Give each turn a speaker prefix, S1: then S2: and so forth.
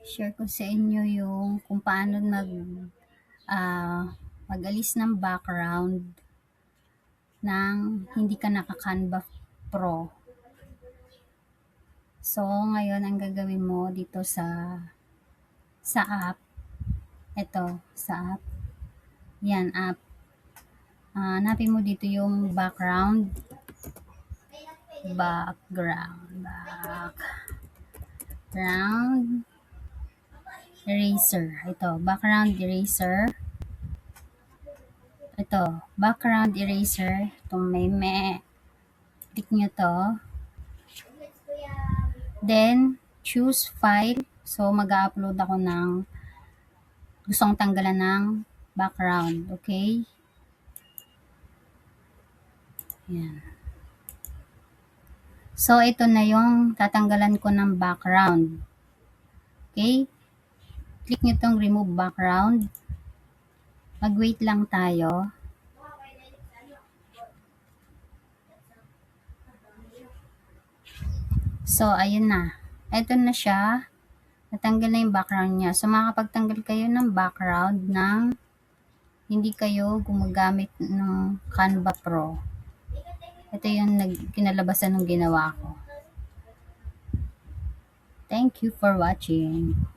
S1: share ko sa inyo yung kung paano mag-alis ng background ng hindi ka naka-Canva Pro. So, ngayon ang gagawin mo dito sa app, ito, sa app, yan, app. Hanapin mo dito yung background eraser. Ito, background eraser. Ito, background eraser. Itong may click nyo to. Then, choose file. So, mag-upload ako ng gustong tanggalan ng background. Okay? Yan. So, ito na yung tatanggalan ko ng background. Okay? Click nyo tong remove background. Mag-wait lang tayo. So, ayun na. Ito na siya. Natanggal na yung background niya. So, makakapagtanggal kayo ng background ng hindi kayo gumagamit ng Canva Pro. Ito yung kinalabasan ng ginawa ko. Thank you for watching.